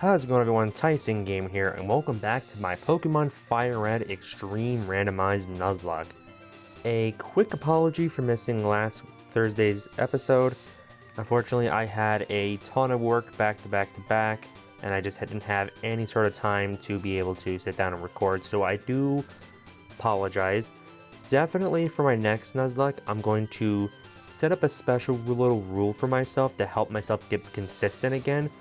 How's it going, everyone? Tyson Game here, and welcome back to my Pokemon Fire Red Extreme Randomized Nuzlocke. A quick apology for missing last Thursday's episode. Unfortunately, I had a ton of work back to back, and I just didn't have any sort of time to be able to sit down and record, so I do apologize. Definitely for my next Nuzlocke, I'm going to set up a special little rule for myself to help myself get consistent again,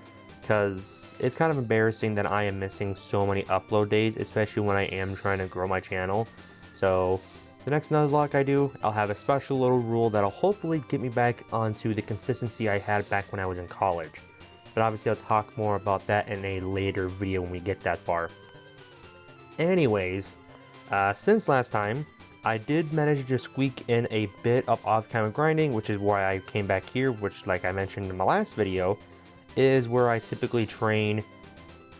because it's kind of embarrassing that I am missing so many upload days, especially when I am trying to grow my channel. So the next Nuzlocke I do, I'll have a special little rule that'll hopefully get me back onto the consistency I had back when I was in college. But obviously I'll talk more about that in a later video when we get that far. Anyways, since last time, I did manage to squeak in a bit of off-camera grinding, which is why I came back here, which, like I mentioned in my last video, is where I typically train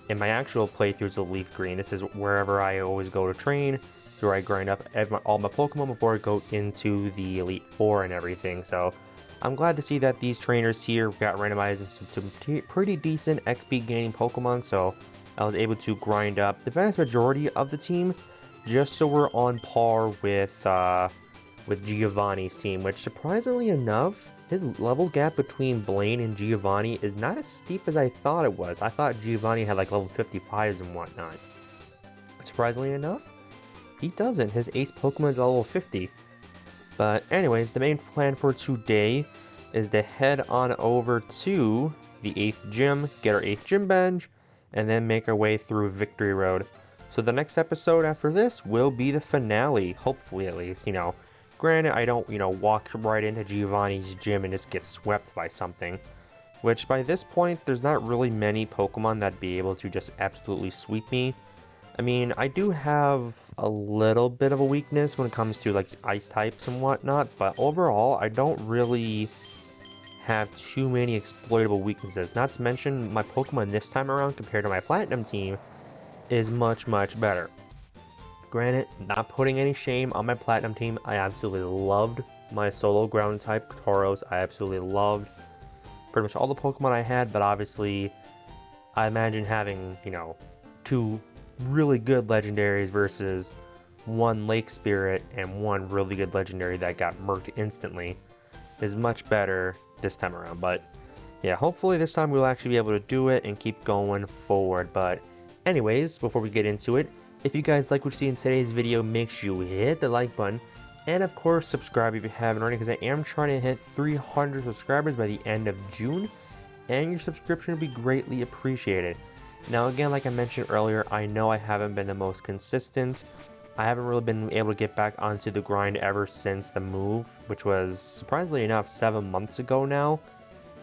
in my actual playthroughs of Leaf Green. This is wherever I always go to train, where I grind up all my Pokemon before I go into the Elite Four and everything. So I'm glad to see that these trainers here got randomized into some pretty decent XP gaining Pokemon, so I was able to grind up the vast majority of the team, just so we're on par with Giovanni's team, which surprisingly enough, his level gap between Blaine and Giovanni is not as steep as I thought it was. I thought Giovanni had like level 55s and whatnot. But surprisingly enough, he doesn't. His ace Pokemon is level 50. But anyways, the main plan for today is to head on over to the 8th gym, get our 8th gym badge, and then make our way through Victory Road. So the next episode after this will be the finale, hopefully at least, Granted, I don't, walk right into Giovanni's gym and just get swept by something. Which, by this point, there's not really many Pokemon that'd be able to just absolutely sweep me. I mean, I do have a little bit of a weakness when it comes to, like, ice types and whatnot, but overall, I don't really have too many exploitable weaknesses. Not to mention, my Pokemon this time around, compared to my Platinum team, is much, much better. Granted, not putting any shame on my Platinum team, I absolutely loved my solo ground type Tauros. I absolutely loved pretty much all the Pokemon I had, but obviously I imagine having, two really good legendaries versus one Lake Spirit and one really good legendary that got murked instantly is much better this time around. But yeah, hopefully this time we'll actually be able to do it and keep going forward. But anyways, before we get into it, if you guys like what you see in today's video, make sure you hit the like button, and of course subscribe if you haven't already, because I am trying to hit 300 subscribers by the end of June, and your subscription would be greatly appreciated. Now again, like I mentioned earlier, I know I haven't been the most consistent. I haven't really been able to get back onto the grind ever since the move, which was, surprisingly enough, 7 months ago now,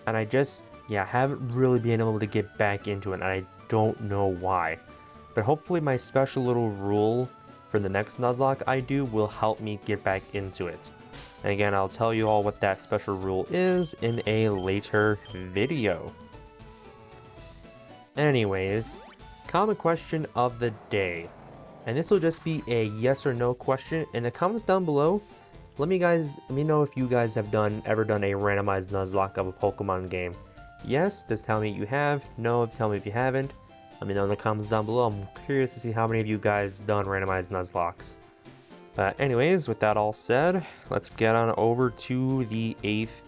and I just, haven't really been able to get back into it, and I don't know why. But hopefully my special little rule for the next Nuzlocke I do will help me get back into it. And again, I'll tell you all what that special rule is in a later video. Anyways, common question of the day. And this will just be a yes or no question. In the comments down below, let me know if you guys have ever done a randomized Nuzlocke of a Pokemon game. Yes, just tell me you have. No, tell me if you haven't. Let me know in the comments down below. I'm curious to see how many of you guys have done randomized Nuzlocks. Anyways, with that all said, let's get on over to the 8th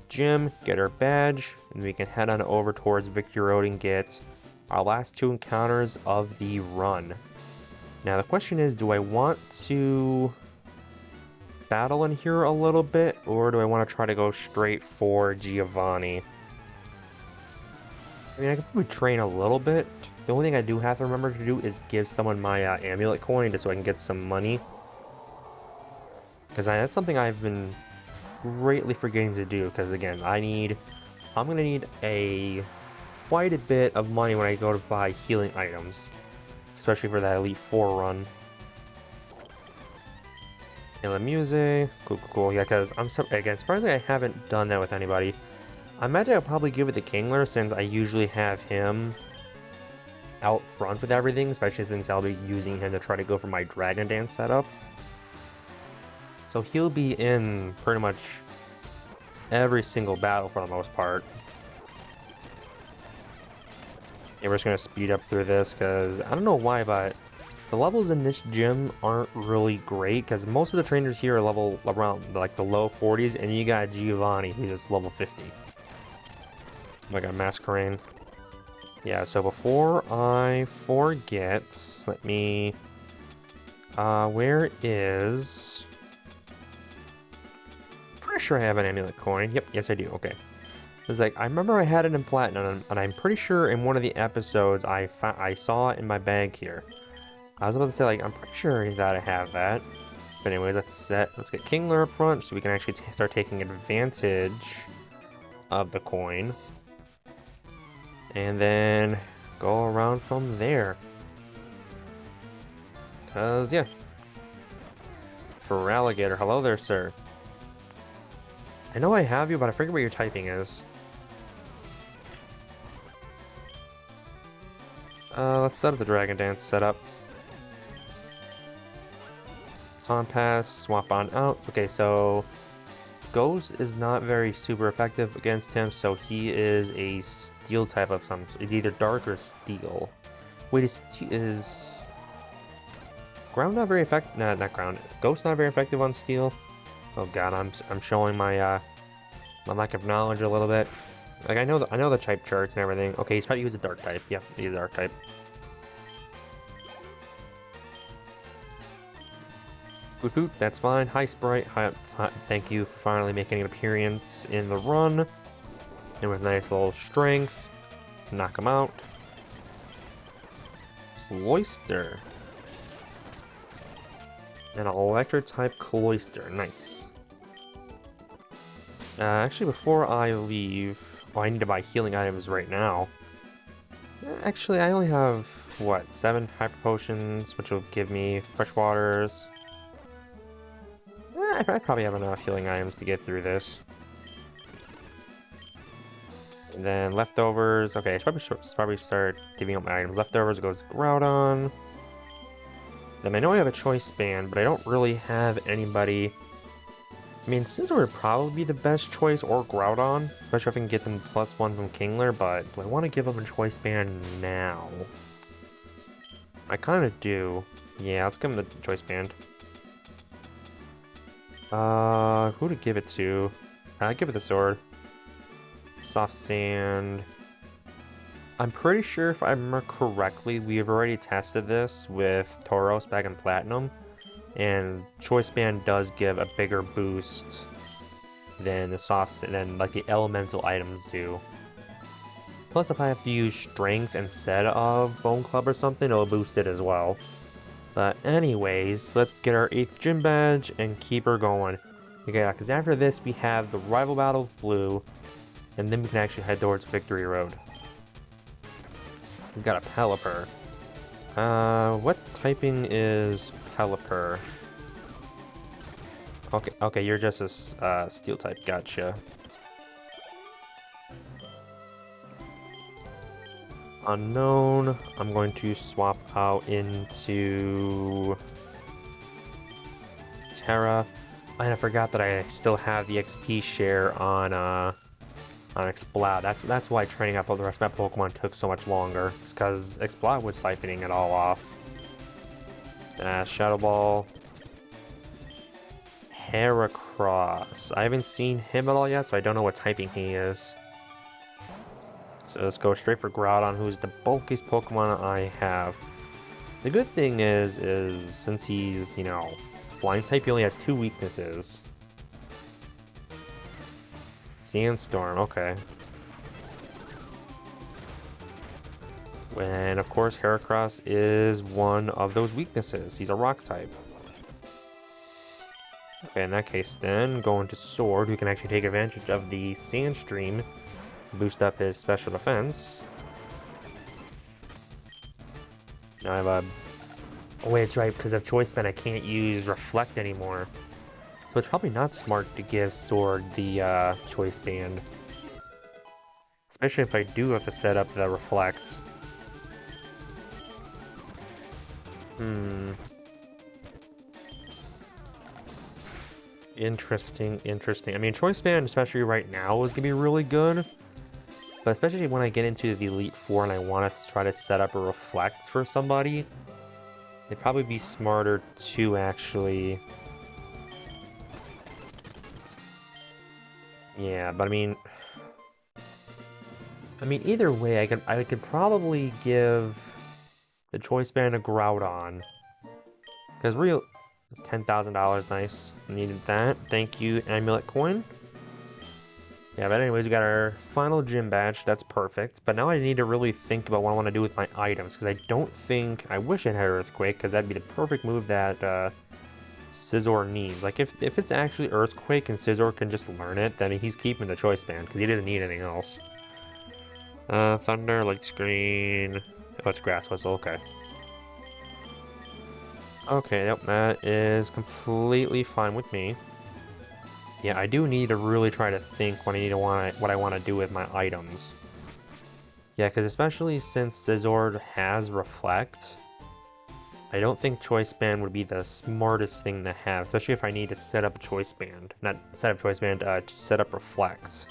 gym, get our badge, and we can head on over towards Victory Road and get our last 2 encounters of the run. Now the question is, do I want to battle in here a little bit, or do I want to try to go straight for Giovanni? I mean, I could probably train a little bit. The only thing I do have to remember to do is give someone my amulet coin just so I can get some money. Because that's something I've been greatly forgetting to do. Because again, I'm going to need quite a bit of money when I go to buy healing items. Especially for that Elite Four run. And the music, cool. Yeah, because again, surprisingly I haven't done that with anybody. I imagine I'll probably give it to Kingler, since I usually have him out front with everything, especially since I'll be using him to try to go for my Dragon Dance setup. So he'll be in pretty much every single battle for the most part. Yeah, we're just gonna speed up through this because I don't know why, but the levels in this gym aren't really great because most of the trainers here are level around like the low 40s, and you got Giovanni who's just level 50. Like a Masquerain. Yeah, so before I forget, let me... where is... Pretty sure I have an amulet coin. Yep, yes I do, okay. It's like, I remember I had it in Platinum, and I'm pretty sure in one of the episodes I saw it in my bag here. I was about to say, like, I'm pretty sure that I have that. But anyways, let's get Kingler up front so we can actually start taking advantage of the coin. And then go around from there. Cause, yeah. For Alligator, hello there, sir. I know I have you, but I forget what your typing is. Let's set up the Dragon Dance setup. On pass, swap on out. Okay, so Ghost is not very super effective against him, so he is a steel type of some. It's either dark or steel. Wait, is ground not very effective? No, not ground. Ghost not very effective on steel. Oh god, I'm showing my my lack of knowledge a little bit. Like I know the type charts and everything. Okay, he's probably a dark type. Yep, he's a dark type. Hoot, that's fine. Hi, Sprite. Hi, thank you for finally making an appearance in the run. And with nice little strength, knock him out. Cloyster. An electric type Cloyster. Nice. Actually, before I leave... Oh, I need to buy healing items right now. Actually, I only have, what, 7 hyper potions, which will give me fresh waters. I probably have enough healing items to get through this. And then leftovers. Okay, I should probably start giving up my items. Leftovers goes Groudon. Then I know I have a choice band, but I don't really have anybody. I mean, Scizor would probably be the best choice, or Groudon, especially if I can get them +1 from Kingler, but do I want to give them a choice band now? I kind of do. Yeah, let's give them the choice band. Who to give it to? Give it the sword. Soft Sand. I'm pretty sure if I remember correctly, we've already tested this with Tauros back in Platinum. And Choice Band does give a bigger boost than like the elemental items do. Plus, if I have to use Strength instead of Bone Club or something, it'll boost it as well. But anyways, let's get our 8th gym badge and keep her going. Okay, because after this we have the Rival Battle of Blue, and then we can actually head towards Victory Road. He's got a Pelipper. What typing is Pelipper? Okay, you're just a Steel type, gotcha. Unknown. I'm going to swap out into Terra. And I forgot that I still have the XP share on Exploud. That's why training up all the rest of my Pokemon took so much longer. It's because Exploud was siphoning it all off. Shadow Ball. Heracross. I haven't seen him at all yet, so I don't know what typing he is. So let's go straight for Groudon, who's the bulkiest Pokemon I have. The good thing is since he's, you know, Flying type, he only has 2 weaknesses. Sandstorm, okay. And of course, Heracross is one of those weaknesses. He's a rock type. Okay, in that case then, going to Sword, who can actually take advantage of the Sandstream, boost up his special defense. Now I have a... Oh wait, it's right, because of Choice Band I can't use Reflect anymore. So it's probably not smart to give Sword the Choice Band. Especially if I do have to set up the Reflect. Interesting. I mean, Choice Band, especially right now, is going to be really good. But especially when I get into the Elite Four and I want to try to set up a Reflect for somebody, it'd probably be smarter to actually... Yeah, but I mean, either way, I could probably give the Choice Band a Groudon. Because real... $10,000, nice. Needed that. Thank you, Amulet Coin. Yeah, but anyways, we got our final gym badge. That's perfect. But now I need to really think about what I want to do with my items. Because I don't think... I wish it had Earthquake, because that'd be the perfect move that Scizor needs. Like, if it's actually Earthquake and Scizor can just learn it, then he's keeping the Choice Band, because he doesn't need anything else. Thunder, Light Screen... Oh, it's Grass Whistle, okay. Okay, yep, that is completely fine with me. Yeah, I do need to really try to think what I want to do with my items. Yeah, because especially since Scizor has Reflect, I don't think Choice Band would be the smartest thing to have, especially if I need to set up a Choice Band. Not set up Choice Band, to set up Reflect.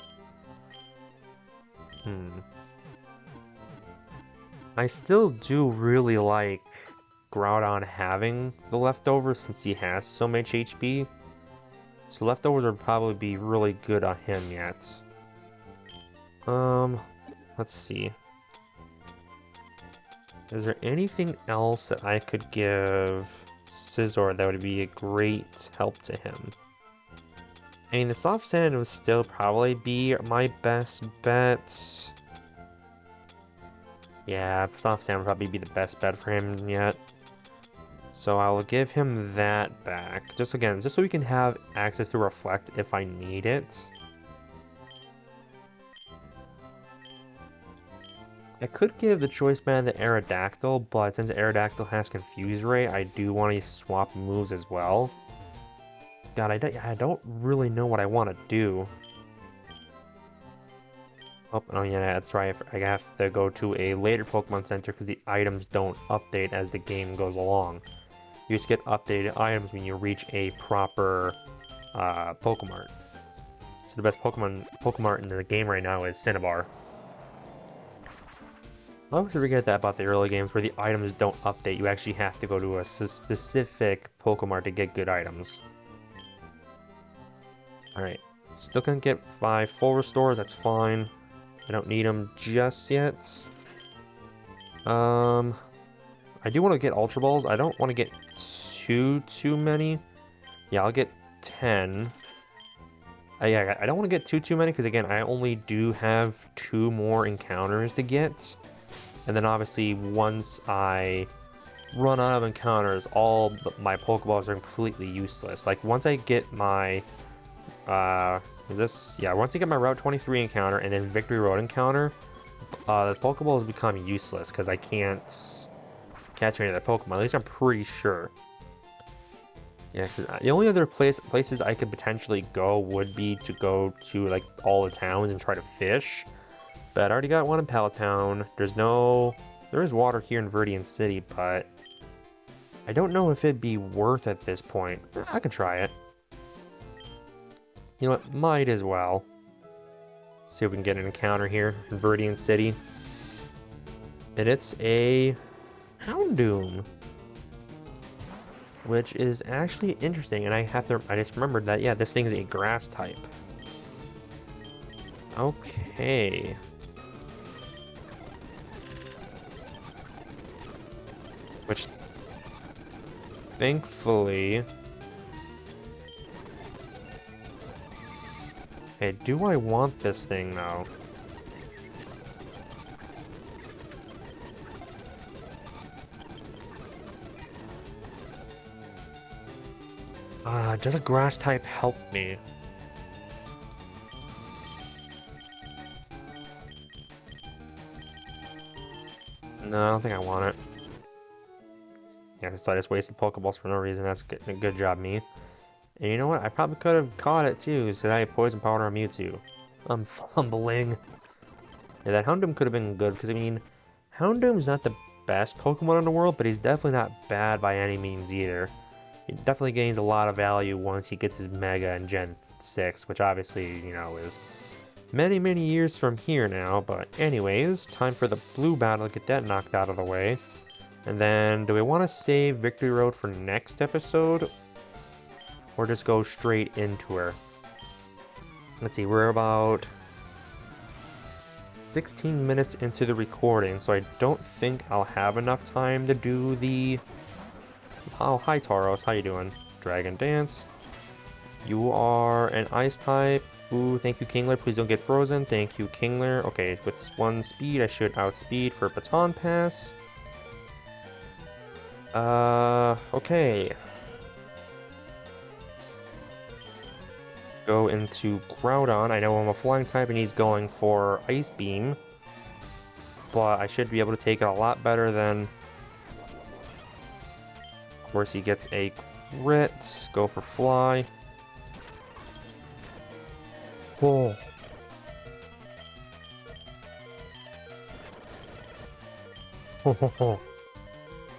I still do really like Groudon having the Leftovers since he has so much HP. So Leftovers would probably be really good on him yet. Let's see. Is there anything else that I could give Scizor that would be a great help to him? I mean, the Soft Sand would still probably be my best bet. Yeah, Soft Sand would probably be the best bet for him yet. So I will give him that back. Just so we can have access to Reflect if I need it. I could give the Choice Band the Aerodactyl, but since Aerodactyl has Confuse Ray, I do want to swap moves as well. God, I don't really know what I want to do. Oh yeah, that's right. I have to go to a later Pokemon Center because the items don't update as the game goes along. You just get updated items when you reach a proper Pokemart. So the best Pokemart in the game right now is Cinnabar. I always forget that about the early games where the items don't update. You actually have to go to a specific Pokemart to get good items. Alright, still can't get 5 full restores, that's fine. I don't need them just yet. I do want to get Ultra Balls. I don't want to get too many. Yeah, I'll get 10. Yeah, I don't want to get too many because, again, I only do have 2 more encounters to get. And then, obviously, once I run out of encounters, all my Pokeballs are completely useless. Like, once I get my... once I get my Route 23 encounter and then Victory Road encounter, the Pokeballs become useless because I can't catch any of the Pokemon. At least I'm pretty sure. Yeah, cause the only other places I could potentially go would be to go to like all the towns and try to fish. But I already got one in Pallet Town. There is water here in Viridian City, but I don't know if it'd be worth at this point. I could try it. You know what? Might as well. See if we can get an encounter here in Viridian City. And it's a Houndoom, which is actually interesting. And I just remembered that, yeah, this thing is a grass type. Okay. Which, thankfully... Hey, do I want this thing, though? Does a grass type help me? No, I don't think I want it. Yeah, so I just wasted Pokeballs for no reason. That's a good job, me. And you know what? I probably could have caught it too, so I had Poison Powder on Mewtwo. I'm fumbling. Yeah, that Houndoom could have been good, because I mean, Houndoom's not the best Pokemon in the world, but he's definitely not bad by any means either. He definitely gains a lot of value once he gets his Mega in Gen 6, which obviously, you know, is many, many years from here now. But anyways, time for the blue battle, get that knocked out of the way. And then, do we want to save Victory Road for next episode? Or just go straight into her? Let's see, we're about 16 minutes into the recording, so I don't think I'll have enough time to do the... Oh, hi Tauros, how you doing? Dragon Dance. You are an ice type. Ooh, thank you Kingler, please don't get frozen. Thank you Kingler. Okay, with 1 speed, I should outspeed for Baton Pass. Okay. Go into Groudon. I know I'm a flying type and he's going for Ice Beam. But I should be able to take it a lot better than... Of course, he gets a crit. Go for Fly. Oh.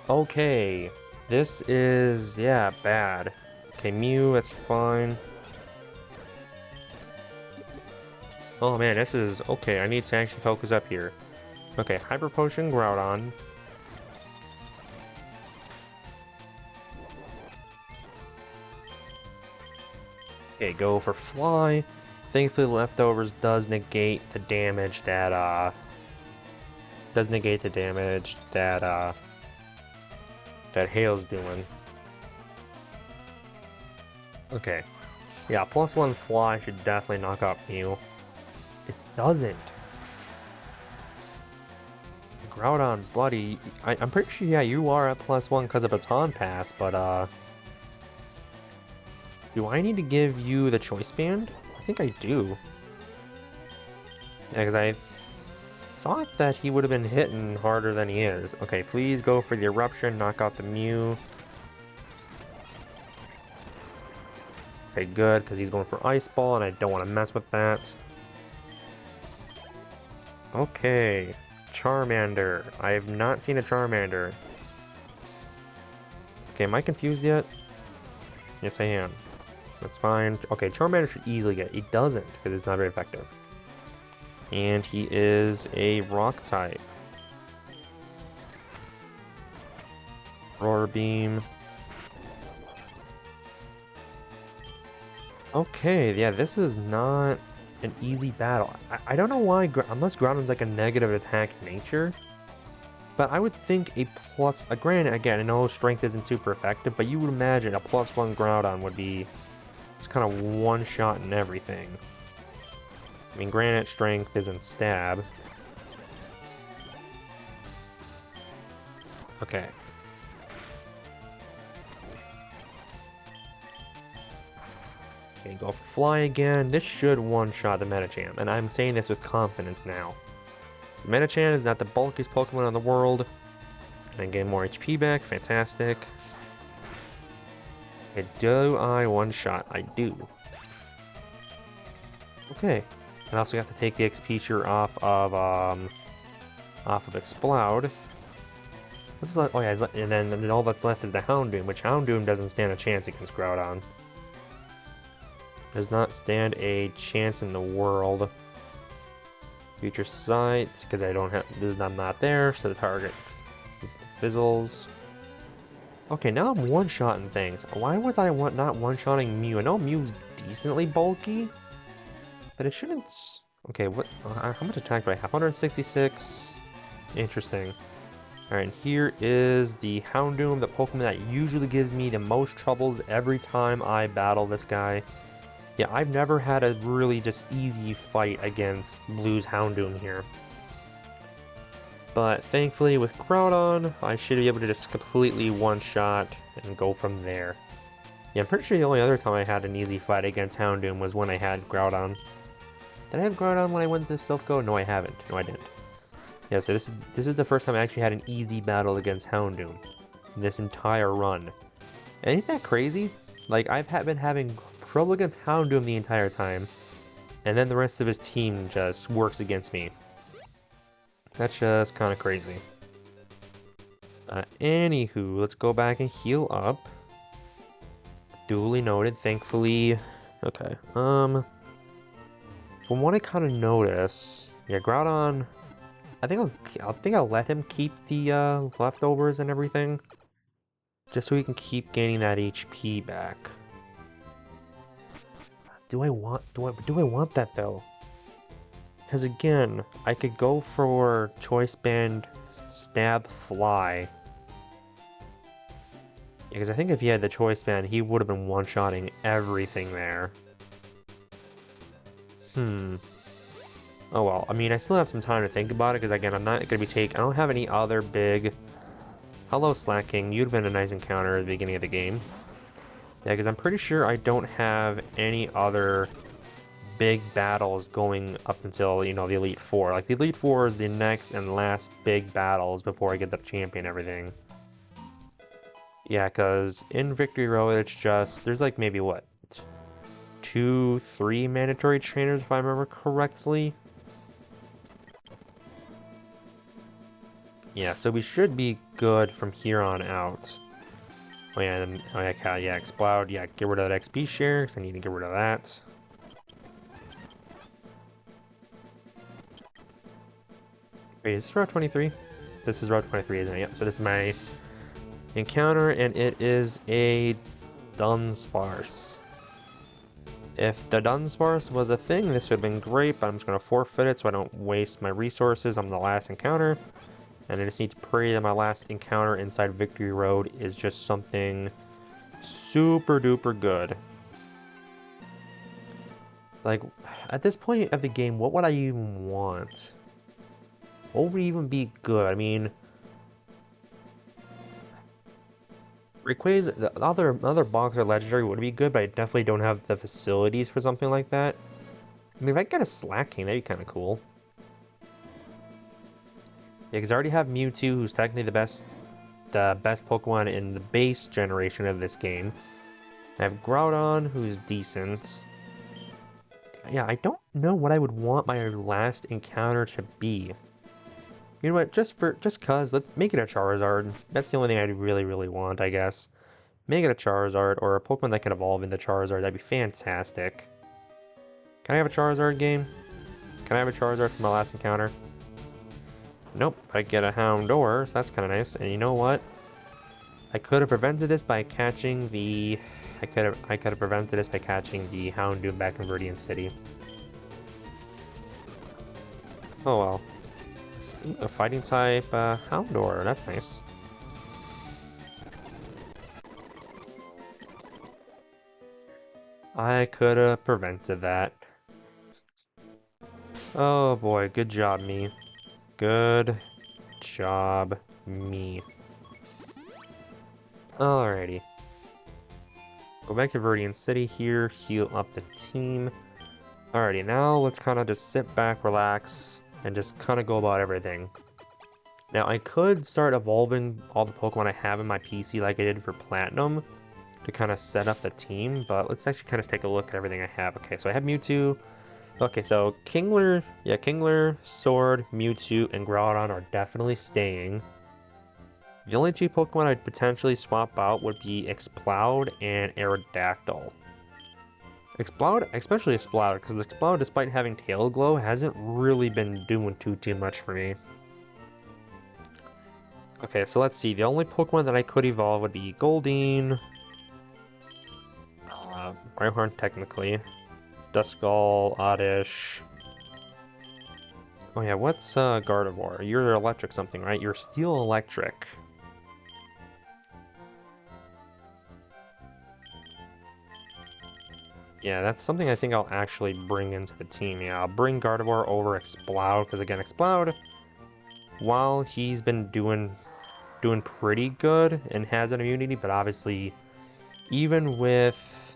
Okay. This is, yeah, bad. Okay, Mew, that's fine. Oh man, this is... Okay, I need to actually focus up here. Okay, Hyper Potion Groudon. Okay, go for Fly. Thankfully, Leftovers does negate the damage that, that Hail's doing. Okay. Yeah, +1 Fly should definitely knock out Mew. It doesn't. Groudon, buddy. I'm pretty sure, yeah, you are at +1 because of Baton Pass, but, do I need to give you the Choice Band? I think I do. Yeah, because I thought that he would have been hitting harder than he is. Okay, please go for the Eruption, knock out the Mew. Okay, good, because he's going for Ice Ball, and I don't want to mess with that. Okay, Charmander. I have not seen a Charmander. Okay, am I confused yet? Yes, I am. That's fine. Okay, Charmander should easily get it. He doesn't, because it's not very effective. And he is a Rock type. Roar Beam. Okay, yeah, this is not an easy battle. I don't know why, unless Groudon's like a negative attack nature. But I would think granted, again, I know strength isn't super effective, but you would imagine a +1 Groudon would be just kind of one-shot and everything. I mean, granted, strength isn't stab. Okay. Okay, go for Fly again. This should one-shot the Medicham, and I'm saying this with confidence now. The Medicham is not the bulkiest Pokemon in the world. And I gain more HP back, fantastic. Okay, do I one-shot? I do. Okay. I also have to take the Expeature off of Explode. What's left? Oh yeah, and then all that's left is the Houndoom, which Houndoom doesn't stand a chance against Groudon. Does not stand a chance in the world. Future Sight, because I don't have, I'm not there, so the target fizzles. Okay, now I'm one-shotting things. Why was I not one-shotting Mew? I know Mew's decently bulky, but it shouldn't... Okay, what? How much attack do I have? 166. Interesting. Alright, here is the Houndoom, the Pokemon that usually gives me the most troubles every time I battle this guy. Yeah, I've never had a really just easy fight against Blue's Houndoom here. But thankfully with Groudon, I should be able to just completely one-shot and go from there. Yeah, I'm pretty sure the only other time I had an easy fight against Houndoom was when I had Groudon. Did I have Groudon when I went to Silph Go? No, I haven't. No, I didn't. Yeah, so this is the first time I actually had an easy battle against Houndoom in this entire run. And ain't that crazy? Like, I've been having trouble against Houndoom the entire time, and then the rest of his team just works against me. That's just kind of crazy. Anywho, let's go back and heal up. Duly noted, thankfully. Okay, from what I kind of notice, yeah, Groudon, I think I'll let him keep the leftovers and everything, just so he can keep gaining that HP back. Do I want that though? Because again, I could go for Choice Band, Stab, Fly. Because I think if he had the Choice Band, he would have been one-shotting everything there. Oh well, I mean, I still have some time to think about it, because again, I'm not going to be I don't have any other big... Hello, Slacking, you'd have been a nice encounter at the beginning of the game. Yeah, because I'm pretty sure I don't have any other big battles going up until, you know, the Elite Four. Like, the Elite Four is the next and last big battles before I get the champion and everything. Yeah, because in Victory Road, it's just... There's like maybe, what? 2, 3 mandatory trainers, if I remember correctly. Yeah, so we should be good from here on out. Oh yeah, yeah, Explode, yeah, get rid of that XP share, because I need to get rid of that. Wait, is this Route 23? This is Route 23, isn't it? Yep, so this is my encounter, and it is a Dunsparce. If the Dunsparce was a thing, this would have been great, but I'm just going to forfeit it so I don't waste my resources on the last encounter. And I just need to pray that my last encounter inside Victory Road is just something super duper good. Like, at this point of the game, what would I even want? What would even be good? I mean, Rayquaza, the other boxer legendary would be good, but I definitely don't have the facilities for something like that. I mean, if I get a Slacking, that'd be kind of cool. Yeah, because I already have Mewtwo, who's technically the best Pokemon in the base generation of this game. I have Groudon, who's decent. Yeah, I don't know what I would want my last encounter to be. You know what? Just cause, let's make it a Charizard. That's the only thing I really, really want, I guess. Make it a Charizard, or a Pokemon that can evolve into Charizard. That'd be fantastic. Can I have a Charizard game? Can I have a Charizard for my last encounter? Nope, I get a Houndour, so that's kind of nice. And you know what? I could have prevented this by catching the... I could have prevented this by catching the Houndoom back in Viridian City. Oh well. A fighting type Houndour, that's nice. I could have prevented that. Oh boy, good job, me. Good job, me. Alrighty. Go back to Viridian City here, heal up the team. Alrighty, now let's kind of just sit back, relax, and just kind of go about everything. Now, I could start evolving all the Pokemon I have in my PC like I did for Platinum to kind of set up the team, but let's actually kind of take a look at everything I have. Okay, so I have Mewtwo. Okay, so Kingler, yeah, Kingler, Sword, Mewtwo, and Groudon are definitely staying. The only two Pokemon I'd potentially swap out would be Exploud and Aerodactyl. Exploud, especially Exploud, because Exploud, despite having Tail Glow, hasn't really been doing too much for me. Okay, so let's see. The only Pokemon that I could evolve would be Goldeen, Rhyhorn technically, Duskull, Oddish. Oh yeah, what's Gardevoir? You're electric something, right? You're Steel Electric. Yeah, that's something I think I'll actually bring into the team. Yeah, I'll bring Gardevoir over Exploud, because again, Exploud, while he's been doing pretty good and has an immunity, but obviously, even with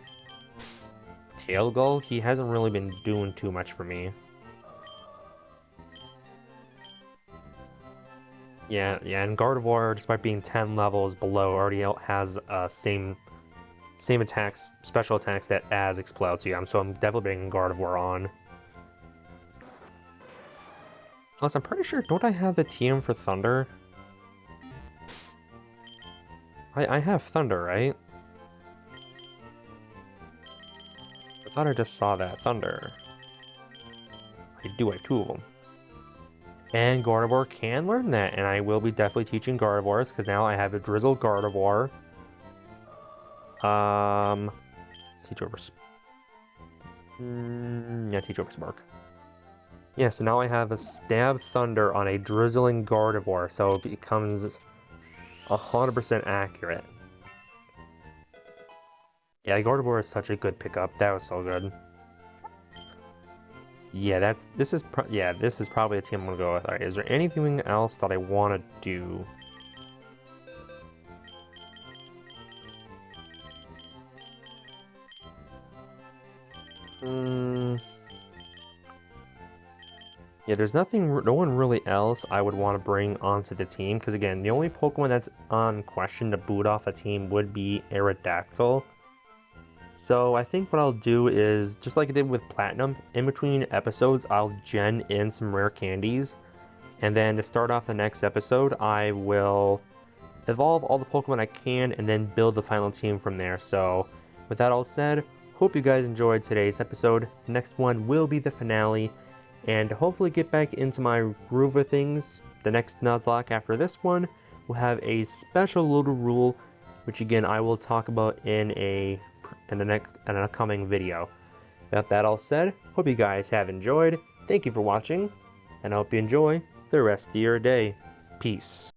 Tail Glow, he hasn't really been doing too much for me. Yeah, and Gardevoir, despite being 10 levels below, already has same attacks, special attacks that as Explode. So yeah, so I'm definitely bringing Gardevoir on. Plus, I'm pretty sure, don't I have the TM for Thunder? I have Thunder, right? I thought I just saw that. Thunder. I do have 2 of them. And Gardevoir can learn that, and I will be definitely teaching Gardevoirs, because now I have a Drizzle Gardevoir. Teach over... yeah, teach over Spark. Yeah, so now I have a Stab Thunder on a Drizzling Gardevoir, so it becomes 100% accurate. Yeah, Gardevoir is such a good pickup. That was so good. Yeah, this is probably a team I'm gonna go with. Alright, is there anything else that I want to do? Yeah, there's no one really else I would want to bring onto the team, because again, the only Pokemon that's on question to boot off a team would be Aerodactyl. So I think what I'll do is, just like I did with Platinum, in between episodes, I'll gen in some rare candies, and then to start off the next episode, I will evolve all the Pokemon I can, and then build the final team from there. So with that all said, hope you guys enjoyed today's episode. The next one will be the finale, and to hopefully get back into my groove of things, the next Nuzlock after this one will have a special little rule, which again I will talk about in an upcoming video. With that all said, hope you guys have enjoyed. Thank you for watching, and I hope you enjoy the rest of your day. Peace.